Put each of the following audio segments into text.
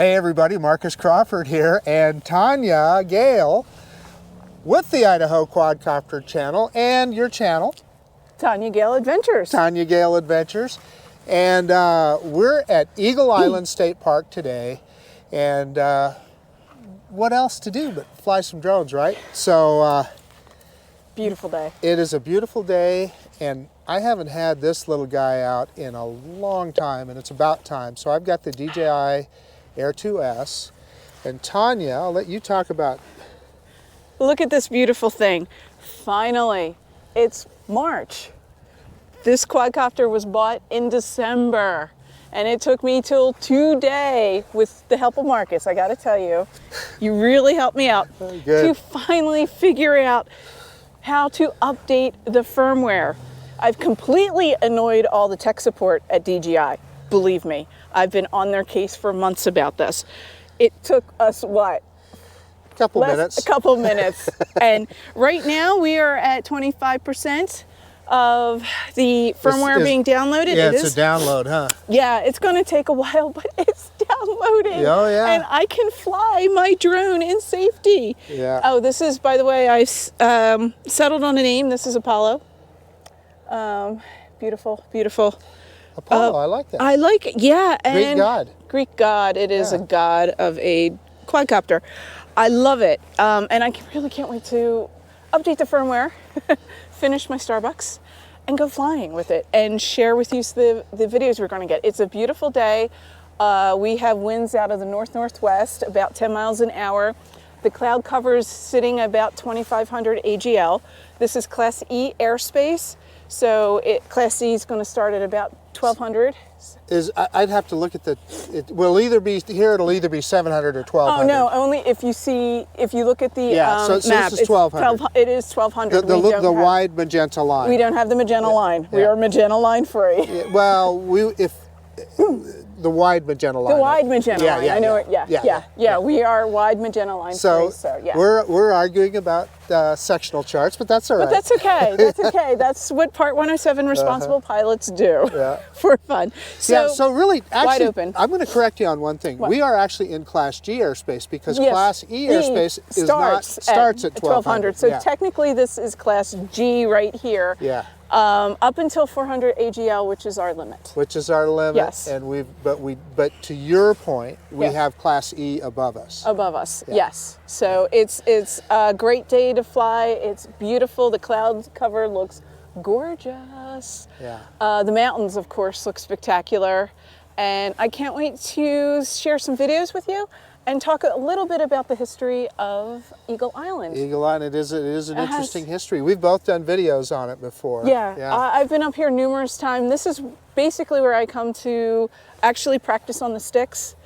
Hey everybody, Marcus Crawford here, and Tania Gail with the Idaho Quadcopter channel and your channel, Tania Gail Adventures. Tania Gail Adventures. And we're at Eagle Island State Park today, and what else to do but fly some drones, right? So Beautiful day. it is a beautiful day, and I haven't had this little guy out in a long time, and it's about time. So I've got the DJI Air 2S, and Tania, I'll let you talk about. Look at this beautiful thing. Finally, it's March. This quadcopter was bought in December, and it took me till today, with the help of Marcus, I gotta tell you, you really helped me out to finally figure out how to update the firmware. I've completely annoyed all the tech support at DJI. Believe me, I've been on their case for months about this. It took us, what? A couple minutes. And right now we are at 25% of the firmware being downloaded. Yeah, it's a download, huh? Yeah, it's going to take a while, but it's downloading. Oh, yeah. And I can fly my drone in safety. Yeah. Oh, this is, by the way, I settled on a name. This is Apollo. Beautiful, beautiful. Apollo, I like that. I like it, yeah. And Greek god. Greek god. It is a god of a quadcopter. I love it. And I really can't wait to update the firmware, finish my Starbucks, and go flying with it and share with you the videos we're going to get. It's a beautiful day. We have winds out of the north-northwest, about 10 miles an hour. The cloud cover is sitting about 2,500 AGL. This is Class E airspace. So Class E is going to start at about 1,200. I'd have to look at it will either be here, it'll either be 700 or 1,200. Oh no, only if you look at the so map. this is 1,200. It is 1,200. The wide magenta line. We don't have the magenta line. We are magenta line free. Yeah, well, the wide magenta line. The wide magenta line. I know it. Yeah. We are wide magenta line free. So yeah. We're arguing about sectional charts, but that's all right. But that's okay. That's okay. That's what Part 107 responsible pilots do for fun. So really, actually, wide open. I'm going to correct you on one thing. What? We are actually in Class G airspace because Class E airspace starts at 1,200. So technically, this is Class G right here. Yeah. Up until 400 AGL, which is our limit. Which is our limit. Yes. And but to your point, we have Class E above us. Above us, yes. So it's a great day to fly. It's beautiful. The cloud cover looks gorgeous. Yeah. The mountains, of course, look spectacular. And I can't wait to share some videos with you and talk a little bit about the history of Eagle Island. Eagle Island, it is an interesting history. We've both done videos on it before. Yeah. I've been up here numerous times. This is basically where I come to actually practice on the sticks,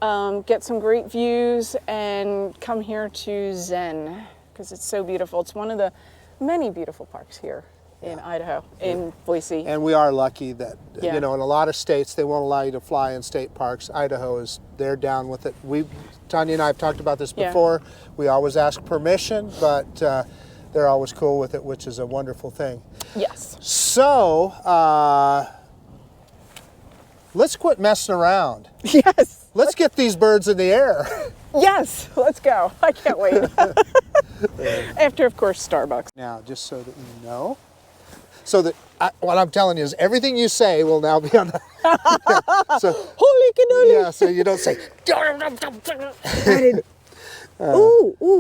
get some great views, and come here to zen, because it's so beautiful. It's one of the many beautiful parks here in Idaho, in Boise. And we are lucky that, in a lot of states, they won't allow you to fly in state parks. Idaho they're down with it. Tania and I have talked about this before. We always ask permission, but they're always cool with it, which is a wonderful thing. Yes. So, let's quit messing around. Yes. Let's get these birds in the air. Yes, let's go. I can't wait. After, of course, Starbucks. Now, just so that you know, what I'm telling you is everything you say will now be on the... So, holy cannoli! Yeah, so you don't say...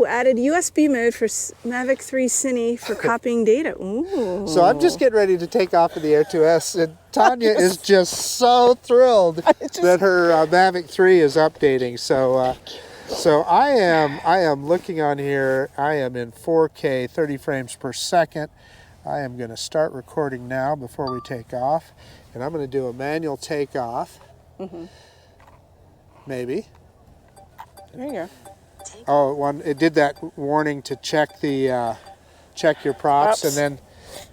Added USB mode for Mavic 3 Cine for copying data. Ooh. So I'm just getting ready to take off of the Air 2S, and Tania is just so thrilled that her Mavic 3 is updating. So I am looking on here. I am in 4K, 30 frames per second. I am going to start recording now before we take off, and I'm going to do a manual takeoff. Maybe. There you go. Oh, it did that warning to check your props, and then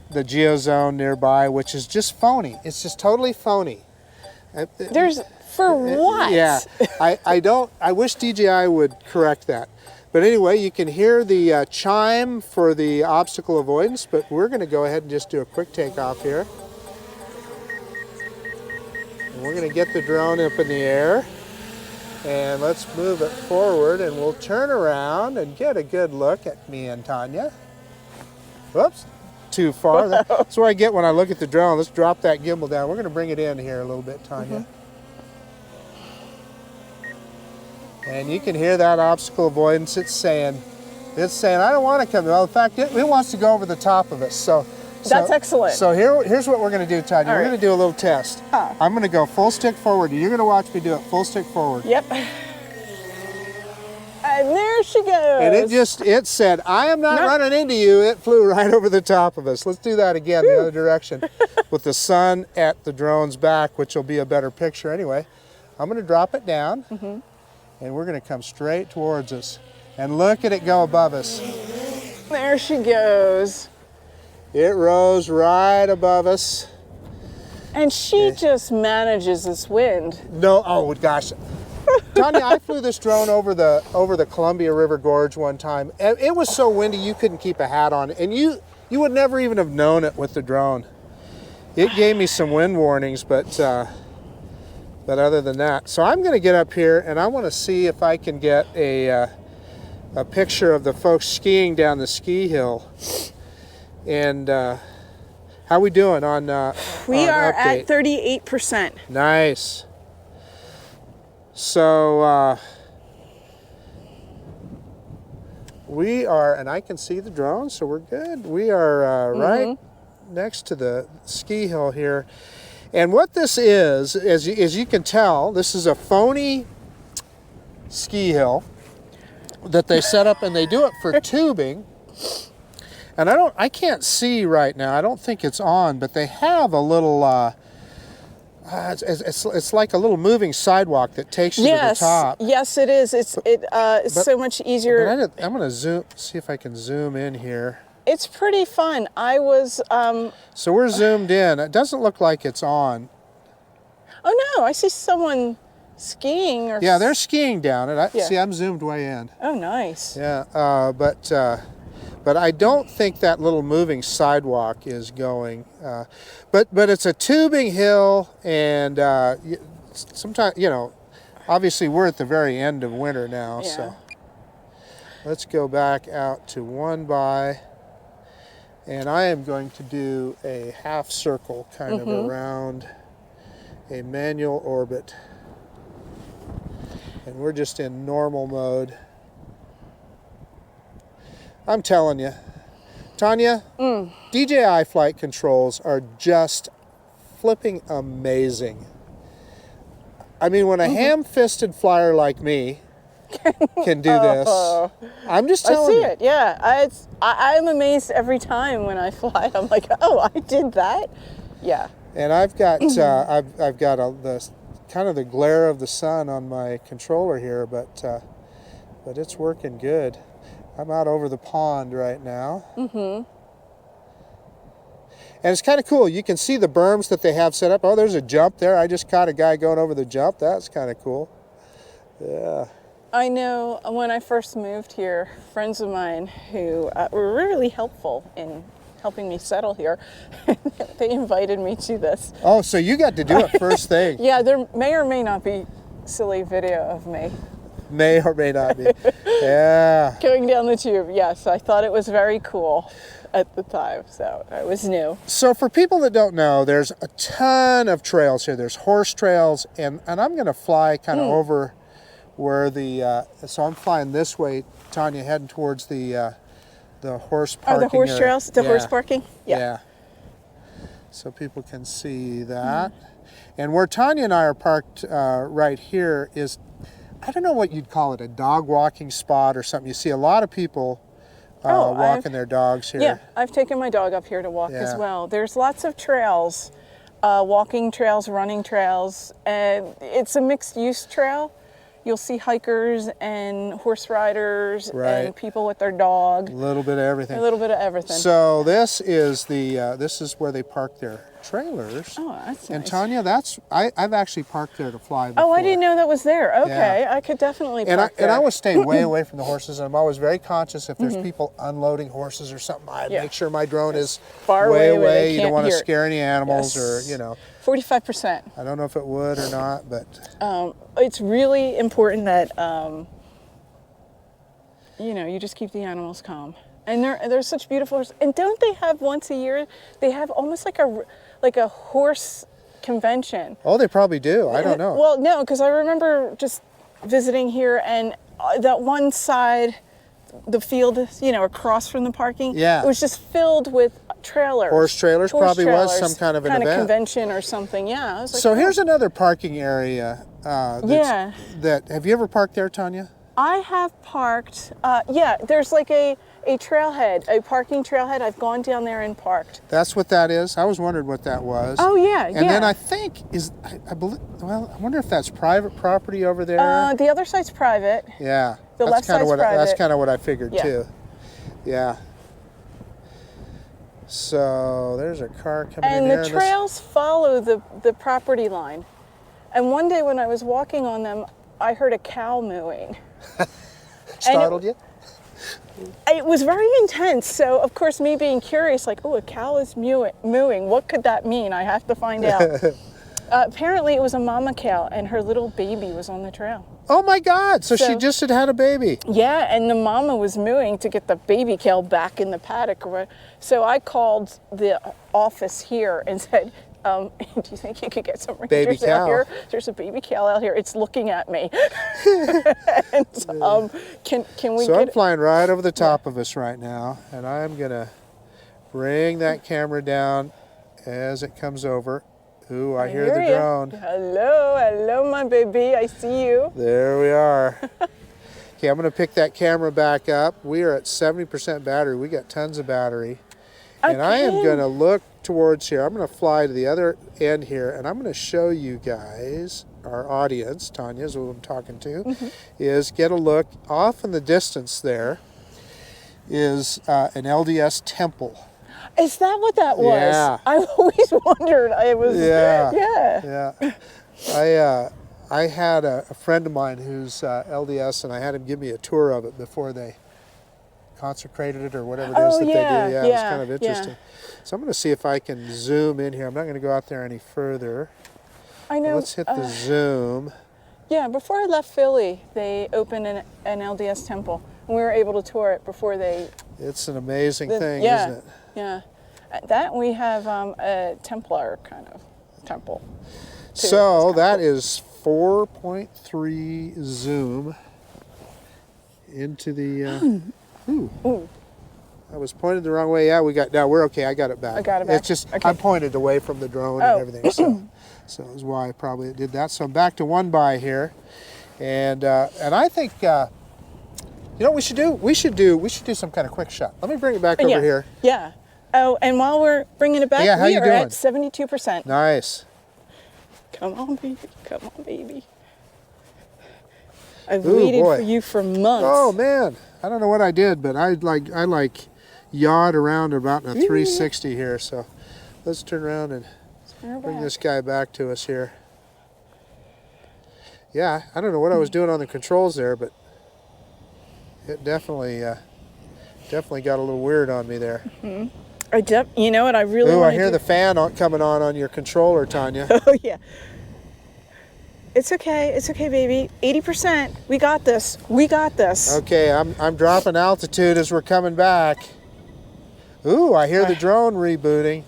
the geozone nearby, which is just phony. It's just totally phony. For what? Yeah, I wish DJI would correct that. But anyway, you can hear the chime for the obstacle avoidance, but we're going to go ahead and just do a quick takeoff here. And we're going to get the drone up in the air. And let's move it forward, and we'll turn around and get a good look at me and Tanya. Whoops, too far. That's what I get when I look at the drone. Let's drop that gimbal down. We're going to bring it in here a little bit, Tanya. And you can hear that obstacle avoidance. It's saying, I don't want to come. Well, in fact, it wants to go over the top of us. So that's excellent. So here's what we're going to do, Tanya. We're going to do a little test. Huh. I'm going to go full stick forward. You're going to watch me do it full stick forward. Yep. And there she goes. And it said, I am not running into you. It flew right over the top of us. Let's do that again the other direction with the sun at the drone's back, which will be a better picture anyway. I'm going to drop it down, and we're going to come straight towards us. And look at it go above us. There she goes. It rose right above us. And she just manages this wind. No, oh gosh. Tanya, I flew this drone over the Columbia River Gorge one time. And it was so windy you couldn't keep a hat on. And you would never even have known it with the drone. It gave me some wind warnings, but other than that. So I'm going to get up here, and I want to see if I can get a picture of the folks skiing down the ski hill. And how we doing on we are update? at 38%. Nice. So we are, and I can see the drone, so we're good. We are right next to the ski hill here. And what this is, as you can tell, this is a phony ski hill that they set up, and they do it for tubing. And I can't see right now. I don't think it's on, but they have a little, it's like a little moving sidewalk that takes you to the top. Yes, it is. It's so much easier. But I'm going to see if I can zoom in here. It's pretty fun. I was. So we're zoomed in. It doesn't look like it's on. Oh no! I see someone skiing. Yeah, they're skiing down it. See, I'm zoomed way in. Oh, nice. Yeah, but I don't think that little moving sidewalk is going. But it's a tubing hill, and sometimes, obviously we're at the very end of winter now. Yeah. So let's go back out to 1 by, and I am going to do a half circle kind of around a manual orbit. And we're just in normal mode. I'm telling you, Tanya, DJI flight controls are just flipping amazing. I mean, when a ham-fisted flyer like me can do this, I'm just telling you. I see it, yeah. I'm amazed every time when I fly. I'm like, oh, I did that? Yeah. And I've got I've got the kind of the glare of the sun on my controller here, but it's working good. I'm out over the pond right now. And it's kind of cool. You can see the berms that they have set up. Oh, there's a jump there. I just caught a guy going over the jump. That's kind of cool. Yeah. I know when I first moved here, friends of mine who were really helpful in helping me settle here, they invited me to this. Oh, so you got to do it first thing. Yeah, there may or may not be silly video of me. May or may not be. Yeah. Going down the tube, yes. I thought it was very cool at the time, so I was new. So for people that don't know, there's a ton of trails here. There's horse trails, and I'm going to fly kind of over where the, so I'm flying this way, Tanya, heading towards the horse parking. Oh, the horse trails? The horse parking? Yeah. So people can see that. And where Tanya and I are parked right here is, I don't know what you'd call it, a dog walking spot or something. You see a lot of people walking their dogs here. Yeah, I've taken my dog up here to walk as well. There's lots of trails, walking trails, running trails, and it's a mixed use trail. You'll see hikers and horse riders and people with their dog. A little bit of everything. A little bit of everything. So this is the this is where they park their trailers. Oh, that's And nice. Tanya, I've actually parked there to fly before. Oh, I didn't know that was there. Okay, Yeah. I could definitely And park there. I always stay way away from the horses, and I'm always very conscious if there's people unloading horses or something. I make sure my drone is far way away where they away. You don't can't want to hear it. scare any animals Yes. or, you know. 45%. I don't know if it would or not, but It's really important that you know, you just keep the animals calm. And they're such beautiful horses. And don't they have once a year? They have almost like a horse convention. oh, they probably do. I don't know. Well, no, because I remember just visiting here, and that one side, the field, you know, across from the parking, Yeah. it was just filled with trailers. Horse trailers probably was some kind of an event. convention or something. Yeah. I was like, So oh. here's another parking area. Yeah. Have you ever parked there, Tanya? I have parked. Yeah, there's like a trailhead, a parking trailhead. I've gone down there and parked. That's what that is. I was wondering what that was. Oh yeah, And then I think I believe. Well, I wonder if that's private property over there. The other side's private. Yeah. The that's left kinda side's what private. That's kind of what I figured Yeah. too. Yeah. So there's a car coming in And here. the trails follow the property line. And one day when I was walking on them, I heard a cow mooing. Startled you? It was very intense. So, of course, me being curious, like, oh, a cow is mooing. What could that mean? I have to find out. Apparently, it was a mama cow, and her little baby was on the trail. Oh my God! So she So- just had a baby. Yeah, and the mama was mooing to get the baby cow back in the paddock. So I called the office here and said, do you think you could get some Baby rangers cow. out here? There's a baby cow out here. It's looking at me. And can we So get I'm flying right over the top of us right now, and I'm gonna bring that camera down as it comes over. Ooh, I hear the ya. drone. Hello, my baby. I see you. There we are. Okay, I'm gonna pick that camera back up. We are at 70% battery. We got tons of battery. And I am Okay. gonna look towards here. I'm gonna fly to the other end here, and I'm gonna show you guys, our audience, Tanya is who I'm talking to, is get a look off in the distance there is an LDS temple. Is that what that was? Yeah. I've always wondered. I was. Yeah. Yeah. Yeah. I had a friend of mine who's LDS, and I had him give me a tour of it before they consecrated it or whatever it is that they do. Yeah, it was kind of interesting. So I'm going to see if I can zoom in here. I'm not going to go out there any further. I know. Let's hit the zoom. Yeah, before I left Philly, they opened an LDS temple, and we were able to tour it before they. It's an amazing thing, yeah, isn't it? Yeah. That we have a Templar kind of temple. too. So It's that kinda is 4.3 zoom into the. Ooh. I was pointed the wrong way. Yeah, we're okay. I got it back. I got it back? It's just Okay. I pointed away from the drone Oh. and everything, so that's why I probably did that. So I'm back to one by here, and I think you know what we should do. We should do some kind of quick shot. Let me bring it back over yeah. here. Yeah. Oh, and while we're bringing it back, Yeah, how we you are doing? at 72%. Nice. Come on, baby. Come on, baby. I've Ooh, waited boy. for you for months. Oh man, I don't know what I did, but I like yawed around about in a 360 here. So let's turn around and bring this guy back to us here. Yeah, I don't know what I was doing on the controls there, but it definitely got a little weird on me there. You know what? I really Ooh, want I hear the fan coming on your controller, Tanya. Oh, yeah. It's okay. It's okay, baby. 80%. We got this. We got this. Okay, I'm dropping altitude as we're coming back. Ooh, I hear the drone rebooting.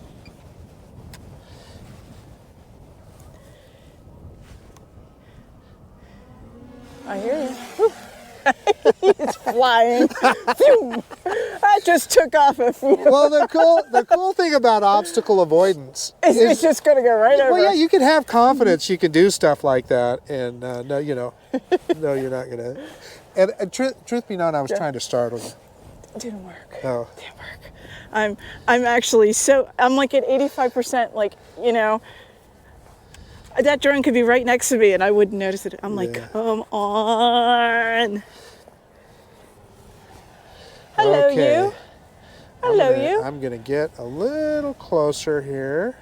I hear you. Whew. It's flying. Phew. That just took off a few. Well, the cool thing about obstacle avoidance It's just going to go right over. well, yeah, you can have confidence you can do stuff like that, and no, you know, no, you're not gonna. And truth be known, I was trying to startle you. It didn't work. Oh, Didn't work. I'm actually I'm like at 85%. Like, you know, that drone could be right next to me and I wouldn't notice it. I'm like, Yeah. come on. Hello, okay. you. Hello, you. I'm gonna get a little closer here.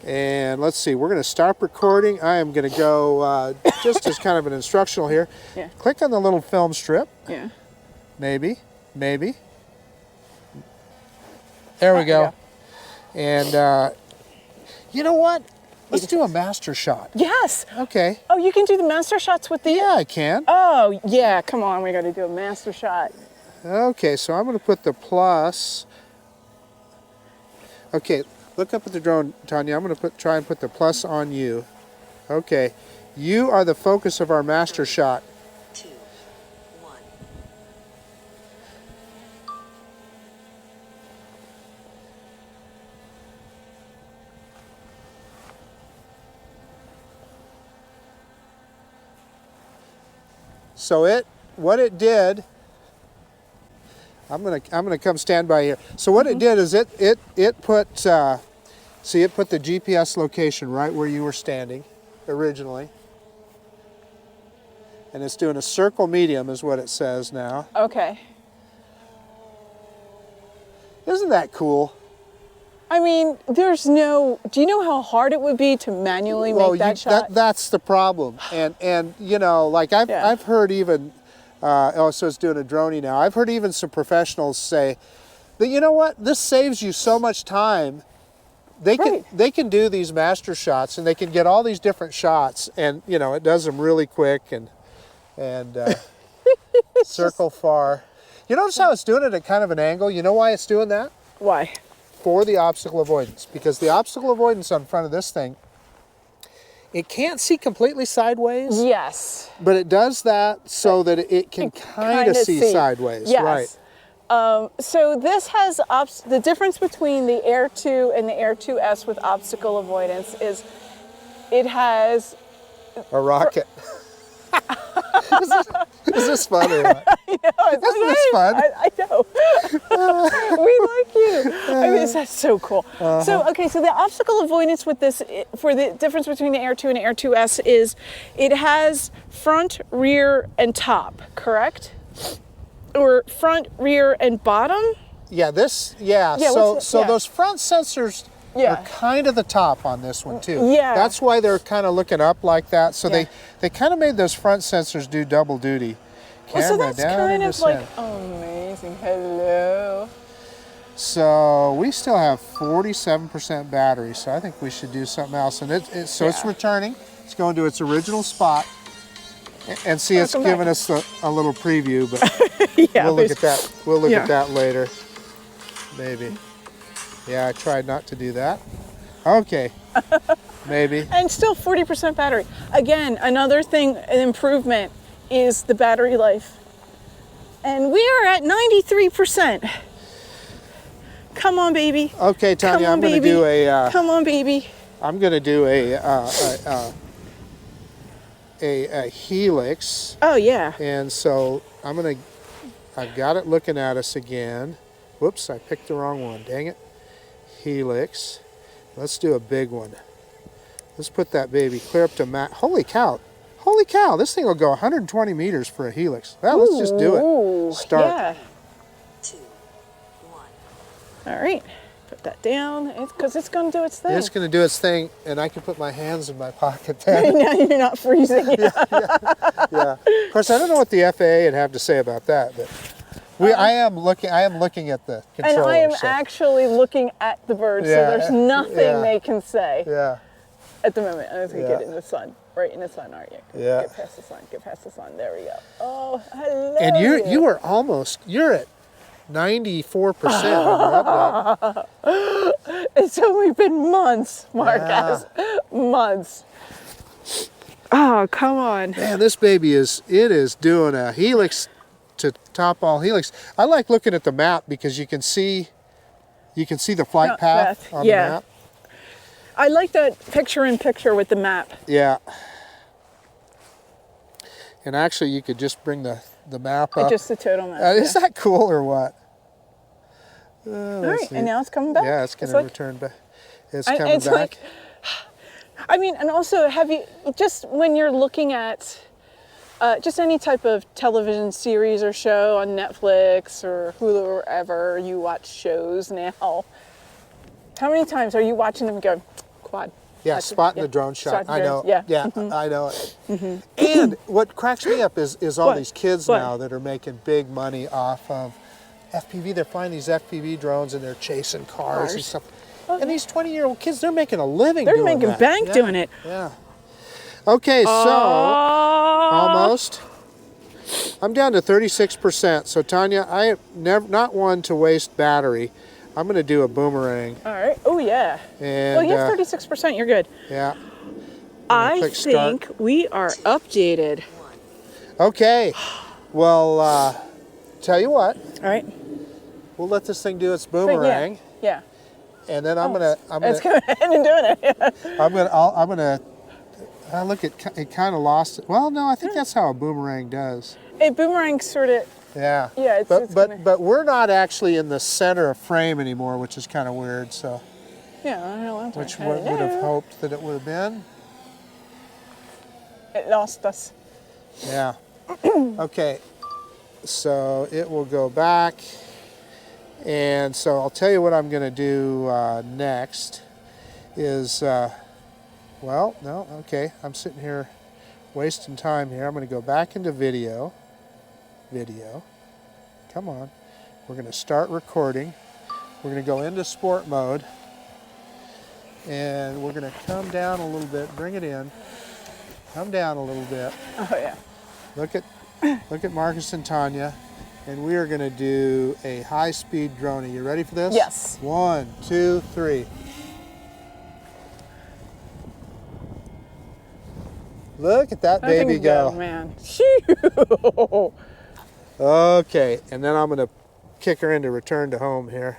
And let's see, we're going to stop recording. I am going to go just as kind of an instructional here. Yeah. Click on the little film strip. Yeah. Maybe. There we go. And you know what? Let's do a master shot. Yes. Okay. Oh, you can do the master shots with the... Yeah, I can. Oh, yeah. Come on. We got to do a master shot. Okay, so I'm going to put the plus. Okay, look up at the drone, Tanya. I'm going to try and put the plus on you. Okay. You are the focus of our master shot. 2, 1. So what it did, I'm gonna come stand by here. So what it did is it put see, it put the GPS location right where you were standing originally, and it's doing a circle medium is what it says now. Okay. Isn't that cool? I mean, there's no... Do you know how hard it would be to manually make that shot? That's the problem. And you know, like I've heard even, oh, so it's doing a droney now. I've heard even some professionals say that, you know what, this saves you so much time. They can do these master shots and they can get all these different shots, and you know, it does them really quick and circle far. You notice how it's doing it at kind of an angle? You know why it's doing that? Why? For the obstacle avoidance, because the obstacle avoidance on front of this thing, it can't see completely sideways. Yes. But it does that so that it can kind of see sideways. Yes. Right. So this has the difference between the Air 2 and the Air 2S with obstacle avoidance is it has a rocket. Is this fun or what? I know, Isn't this fun? I know. We like you. I mean, that's so cool. So, okay, so the obstacle avoidance with this, for the difference between the Air 2 and Air 2S is it has front, rear, and top, correct? Or front, rear, and bottom? Yeah, Yeah, so those front sensors are kind of the top on this one too. Yeah. That's why they're kind of looking up like that. So they kind of made those front sensors do double duty. So that's kind of like, oh, amazing. Hello. So we still have 47% battery, so I think we should do something else. And it's returning. It's going to its original spot. And see, it's giving us a little preview, but we'll look at that. We'll look at that later, maybe. Yeah, I tried not to do that. Okay, maybe. And still 40% battery. Again, another thing, an improvement is the battery life. And we are at 93%. Come on, baby. Okay, Tanya, I'm going to do a... Come on, baby. I'm going to do a helix. Oh, yeah. And so I've got it looking at us again. Whoops, I picked the wrong one. Dang it. Helix. Let's do a big one. Let's put that baby clear up to max. Holy cow. Holy cow, this thing will go 120 meters for a helix. Well, let's just do it. Start. Yeah. 2, 1. All right. Put that down because it's going to do its thing. It's going to do its thing, and I can put my hands in my pocket then. Now you're not freezing. Yeah. Of course, I don't know what the FAA would have to say about that, but I am looking at the controller. And I am actually looking at the birds, so there's nothing they can say at the moment. I'm going to get in the sun. Right in the sun, aren't you? Yeah. Get past the sun. Get past the sun. There we go. Oh, hello. And you're at 94% on your update. It's only been months, Marcus. Months. Oh, come on. Man, this baby is doing a helix to top all helix. I like looking at the map because you can see the flight path on the map. I like that picture-in-picture with the map. Yeah. And actually, you could just bring the map up. Just the total map. Is that cool or what? All right, and now it's coming back. Yeah, it's going to return back. It's coming back. Like, I mean, and also, have you, just when you're looking at just any type of television series or show on Netflix or Hulu or wherever you watch shows now, how many times are you watching them and going, quad. Yeah, spotting the drone shot. Spotting I know. drones, yeah. Yeah, I know it. And what cracks me up is all What? these kids What? now that are making big money off of FPV. They're flying these FPV drones and they're chasing cars and stuff. And these 20-year-old kids, they're making a living They're doing making that. bank Yeah, doing it. Yeah. Okay, so almost. I'm down to 36%. So Tanya, I am not one to waste battery. I'm going to do a boomerang. All right. Oh, yeah. And, Well, you have 36%. You're good. Yeah. I click start. think we are updated. Okay. Well, tell you what. All right. We'll let this thing do its boomerang, Yeah. and then I'm gonna It's going ahead and doing it. Yeah. I'm gonna look at it. Kind of lost it. Well, no, I think that's how a boomerang does. A boomerang sort of. Yeah. Yeah. It's But we're not actually in the center of frame anymore, which is kind of weird. So. Yeah. I don't know. Which would have hoped that it would have been. It lost us. Yeah. Okay. So it will go back. And so I'll tell you what I'm going to do next is, well, no, okay. I'm sitting here wasting time here. I'm going to go back into video. Come on. We're going to start recording. We're going to go into sport mode. And we're going to come down a little bit, bring it in. Come down a little bit. Oh, yeah. Look at Marcus and Tanya. And we are going to do a high-speed drone. Are you ready for this? Yes. 1, 2, 3. Look at that baby go. Man. Phew. Okay, and then I'm going to kick her into return to home here.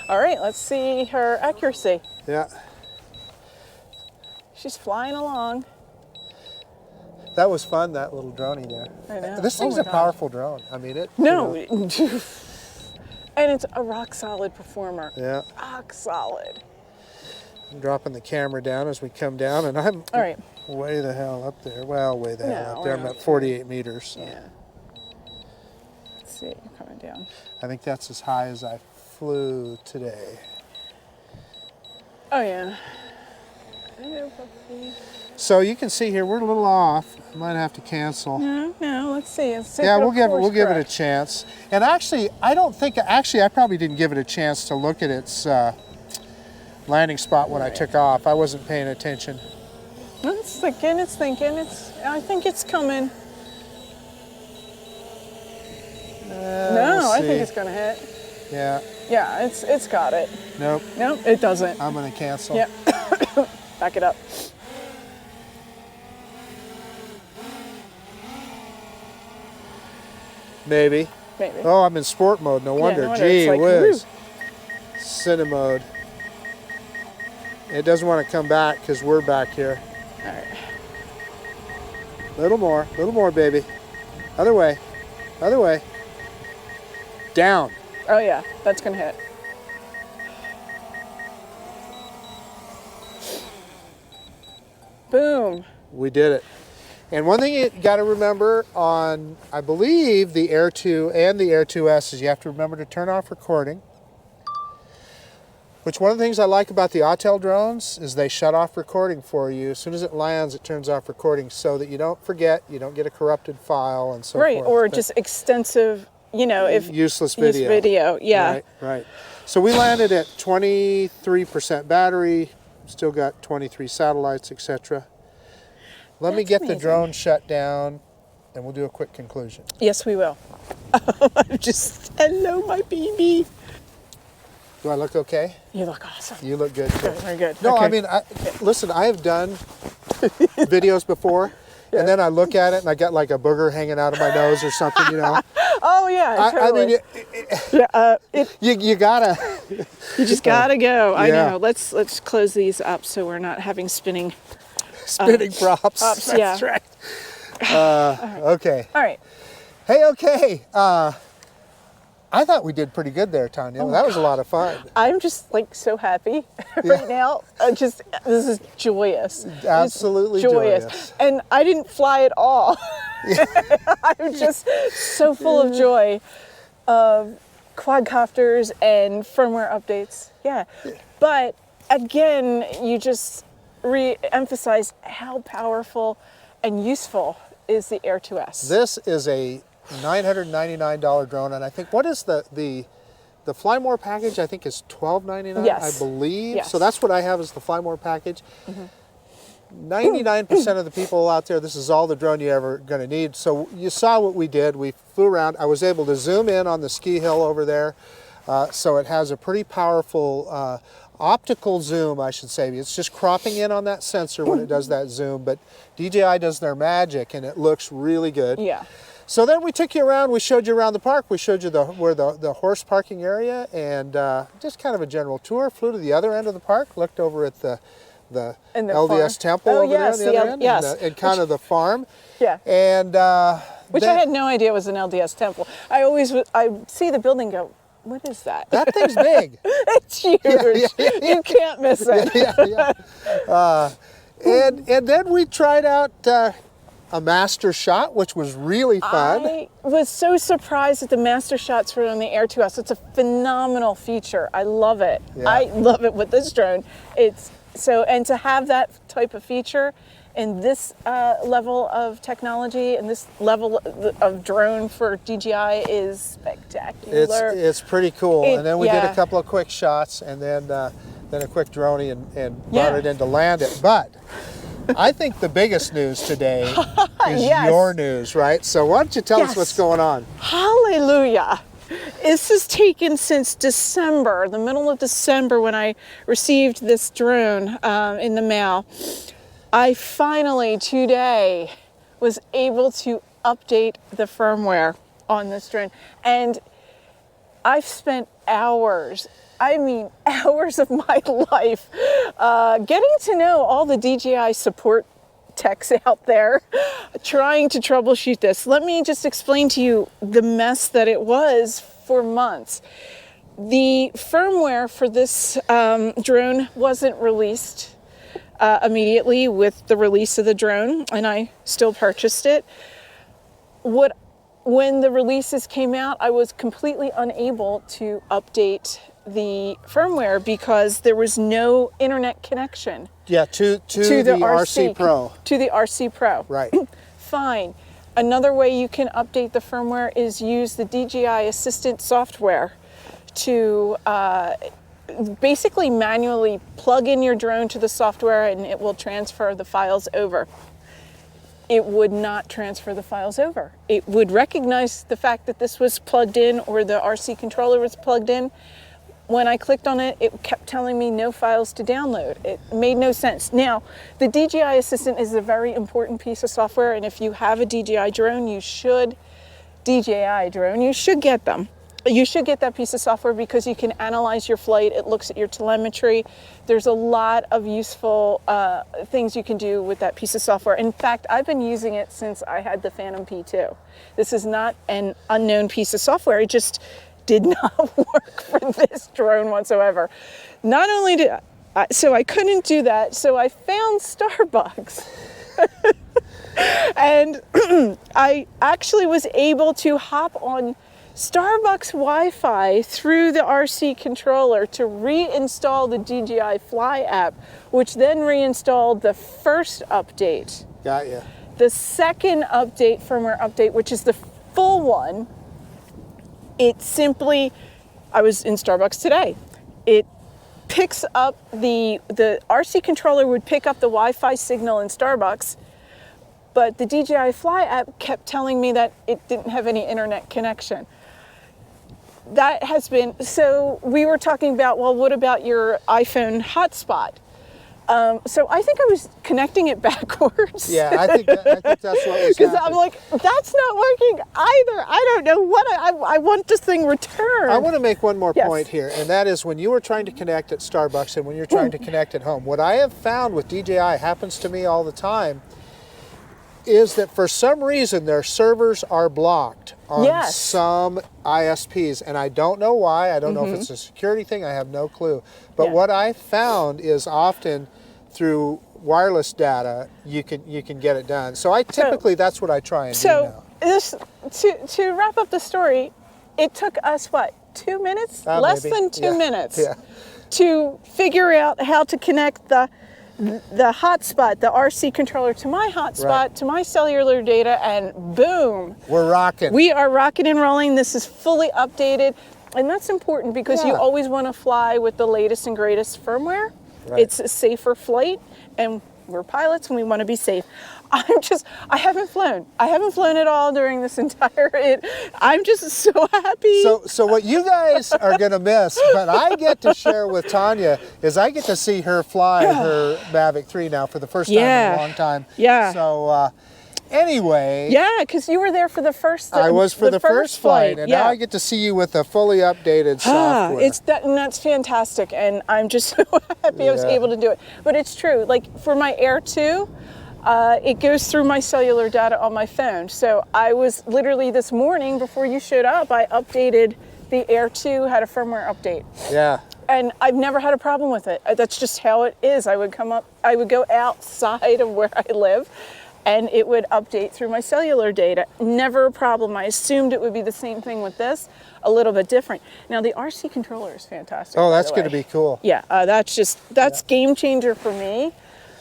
All right, let's see her accuracy. Yeah. She's flying along. That was fun, that little droney there. I know. This thing's a powerful drone. I mean, it. No. You know, And it's a rock solid performer. yeah. Rock solid. I'm dropping the camera down as we come down, and I'm All right. way the hell up there. Well, way the hell No, up there. we're I'm not at 48 meters. So. Yeah. Let's see, you're coming down. I think that's as high as I flew today. Oh, yeah. Hello, puppy. So you can see here, we're a little off. I might have to cancel. No, let's see. Let's see Yeah, if we'll give it a correct. chance. And actually, I probably didn't give it a chance to look at its landing spot when I took off. I wasn't paying attention. No, it's thinking. I think it's coming. No, I think it's gonna hit. Yeah. Yeah, it's got it. Nope. No, it doesn't. I'm gonna cancel. Yep. Back it up. Maybe. Maybe. Oh, I'm in sport mode. No wonder. no wonder. Gee It's like, whiz. Cine mode. It doesn't want to come back because we're back here. All right. Little more, baby. Other way. Down. Oh yeah, that's gonna hit. Boom. We did it. And one thing you got to remember on, I believe, the Air 2 and the Air 2S is you have to remember to turn off recording. Which one of the things I like about the Autel drones is they shut off recording for you. As soon as it lands, it turns off recording so that you don't forget, you don't get a corrupted file and so Right, forth. or But just extensive, if useless video. video, yeah. Right. So we landed at 23% battery, still got 23 satellites, etc. Let me That's get the amazing. drone shut down and we'll do a quick conclusion. Yes, we will. Hello, my baby. Do I look okay? You look awesome. You look good too. Good, very good. No, Okay. I mean, listen, I have done videos before, and then I look at it and I got like a booger hanging out of my nose or something, Oh yeah, I mean, totally. you gotta. You just gotta go. I yeah. know. Let's close these up so we're not having spinning. Spinning props. Props, That's yeah. right. Okay. All right. Hey, okay. I thought we did pretty good there, Tanya. That was a lot of fun. I'm just like so happy right now. This is joyous. Absolutely It's joyous. And I didn't fly at all. I'm just so full of joy of quadcopters and firmware updates. Yeah. But again, you just re-emphasize how powerful and useful is the Air 2S. This is a $999 drone, and I think, what is the Fly More package? I think is $12.99, Yes. I believe. Yes. So that's what I have, is the Fly More package. 99% of the people out there, this is all the drone you're ever going to need. So you saw what we did. We flew around. I was able to zoom in on the ski hill over there. So it has a pretty powerful optical zoom, I should say. It's just cropping in on that sensor when it does that zoom, but DJI does their magic and it looks really good. Yeah. So then we took you around, we showed you around the park, we showed you where the horse parking area, and just kind of a general tour. Flew to the other end of the park, looked over at the And the LDS farm. temple over there on the other end, yes. and kind of the farm. Yeah. And Which I had no idea was an LDS temple. I see the building and go, what is that? that thing's big. It's huge. You can't miss it. And then we tried out a master shot, which was really fun. I was so surprised that the master shots were on the Air 2S. It's a phenomenal feature. I love it. Yeah. I love it with this drone. And to have that type of feature in this level of technology and this level of drone for DJI is spectacular. It's pretty cool. And then we did a yeah. couple of quick shots, and then a quick droney and brought Yeah. it in to land it. But I think the biggest news today is Yes. your news, right? So why don't you tell us Yes. what's going on? Hallelujah. This is taken since December, the middle of December, when I received this drone in the mail. I finally today was able to update the firmware on this drone. And I've spent hours, I mean hours of my life getting to know all the DJI support techs out there, trying to troubleshoot this. Let me just explain to you the mess that it was for months. The firmware for this drone wasn't released immediately with the release of the drone, and I still purchased it. When the releases came out, I was completely unable to update the firmware because there was no internet connection. Yeah, to the RC Pro. To the RC Pro. Right. Fine. Another way you can update the firmware is use the DJI Assistant software to basically manually plug in your drone to the software and it will transfer the files over. It would not transfer the files over. It would recognize the fact that this was plugged in or the RC controller was plugged in. When I clicked on it, it kept telling me no files to download. It made no sense. Now, the DJI Assistant is a very important piece of software, and if you have a DJI drone, you should get them. You should get that piece of software because you can analyze your flight. It looks at your telemetry. There's a lot of useful things you can do with that piece of software. In fact, I've been using it since I had the Phantom P2. This is not an unknown piece of software. It just did not work for this drone whatsoever. Not only did so I couldn't do that, so I found Starbucks. And I actually was able to hop on Starbucks Wi-Fi through the RC controller to reinstall the DJI Fly app, which then reinstalled the first update. Got you. The second update, firmware update, which is the full one, I was in Starbucks today. It picks up the RC controller would pick up the Wi-Fi signal in Starbucks, but the DJI Fly app kept telling me that it didn't have any internet connection. That has been, so we were talking about, well, what about your iPhone hotspot? So I think I was connecting it backwards. Yeah, I think that's what was Because happening. I'm like, that's not working either. I don't know what, I want this thing returned. I want to make one more Yes. point here, and that is when you were trying to connect at Starbucks and when you're trying to connect at home, what I have found with DJI, happens to me all the time, is that for some reason their servers are blocked on Yes. some ISPs, and I don't know why. I don't know if it's a security thing. I have no clue. But Yeah. what I found is often through wireless data you can get it done. So I typically that's what I try and do So now. this to wrap up the story, it took us what, 2 minutes? Less Maybe. than 2 Yeah. minutes. Yeah. to figure out how to connect the hotspot, the RC controller, to my hotspot, Right. to my cellular data, and boom, We're rocking. we are rocking and rolling. This is fully updated, and that's important because you Yeah. always want to fly with the latest and greatest firmware. Right. It's a safer flight, and we're pilots and we want to be safe. I haven't flown. I haven't flown at all during this entire, I'm just so happy. So what you guys are going to miss, but I get to share with Tanya, is I get to see her fly her Mavic 3 now for the first time in Yeah. a long time. Yeah. So anyway. Yeah, because you were there for the first. I was for the first flight, and yeah. now I get to see you with a fully updated software. And that's fantastic, and I'm just so happy I was Yeah. able to do it. But it's true, like for my Air 2, it goes through my cellular data on my phone. So I was literally this morning before you showed up, I updated the Air 2, had a firmware update. Yeah. And I've never had a problem with it. That's just how it is. I would go outside of where I live, and it would update through my cellular data. Never a problem. I assumed it would be the same thing with this, a little bit different. Now the RC controller is fantastic. Oh, by that's the going to way. be cool. Yeah, that's game changer for me.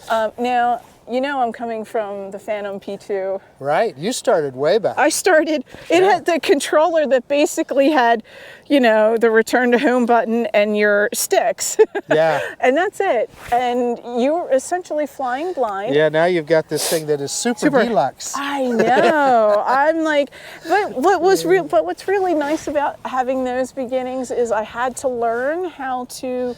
Now, you know I'm coming from the Phantom P2. Right. You started way back. I started, it had the controller that basically had, the return to home button and your sticks. Yeah. And that's it. And you were essentially flying blind. Yeah, now you've got this thing that is super deluxe. I know. I'm like, but what's really nice about having those beginnings is I had to learn how to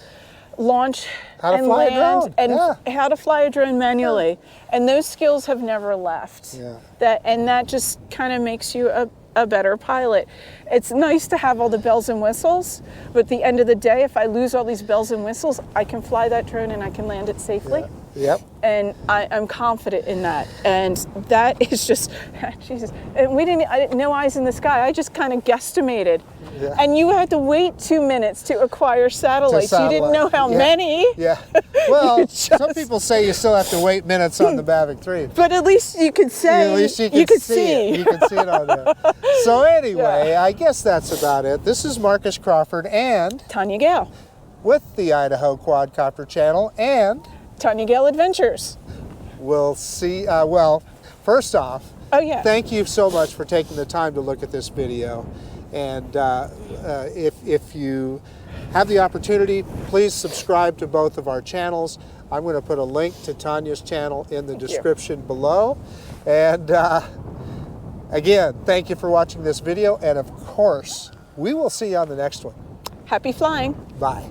launch How to and fly a land drone, and yeah. how to fly a drone manually. And those skills have never left. Yeah. That just kind of makes you a better pilot. It's nice to have all the bells and whistles, but at the end of the day, if I lose all these bells and whistles, I can fly that drone and I can land it safely. Yep. And I'm confident in that. And that is just, Jesus. And I didn't no eyes in the sky. I just kind of guesstimated. Yeah. And you had to wait 2 minutes to acquire satellites. You didn't know how many. Yeah. Well, Just- some people say you still have to wait minutes on the Mavic 3. But at least you could say, At least you can see it. see. You can see it on there. So anyway, I guess that's about it. This is Marcus Crawford and Tania Gail. with the Idaho Quadcopter channel, and Tania Gail Adventures. we'll see. First off, Oh, yeah. thank you so much for taking the time to look at this video. And if you have the opportunity, please subscribe to both of our channels. I'm going to put a link to Tania's channel in the description below. And again, thank you for watching this video. And of course, we will see you on the next one. Happy flying. Bye.